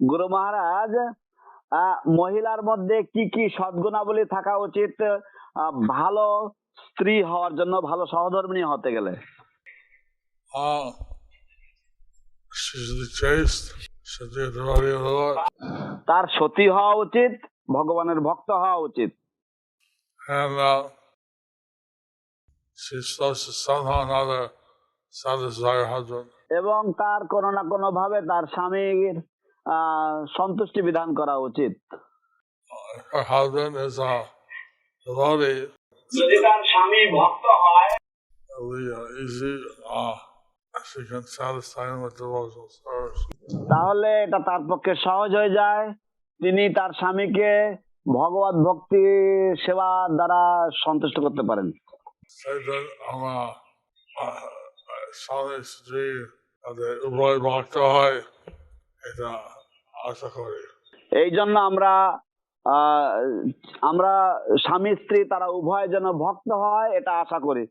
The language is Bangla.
গুরু মহারাজ, মহিলার মধ্যে কি কি সদ্গুণাবলী থাকা উচিত ভালো স্ত্রী হওয়ার জন্য, ভালো সহধর্মিণী হতে গেলে? She's the chaste, she's the devotee of the Lord. তার সতী হওয়া উচিত, ভগবানের ভক্ত হওয়া উচিত, And she's supposed to somehow or another satisfy her husband. এবং তার কোনো না কোনো ভাবে তার স্বামীর সন্তুষ্টি বিধান করা উচিত। Her husband is a devotee. যদি তার স্বামী ভক্ত হয়, Easy, she can satisfy him with devotional service. তাহলে এটা তার পক্ষে সহজ হয়ে যায়, তিনি তার স্বামীকে ভগবত ভক্তি সেবা দ্বারা সন্তুষ্ট করতে পারেন। স্বামী স্ত্রী উভয় ভক্ত হয়, এটা আশা করি। এই জন্য আমরা স্বামী স্ত্রী তারা উভয় যেন ভক্ত হয়, এটা আশা করি।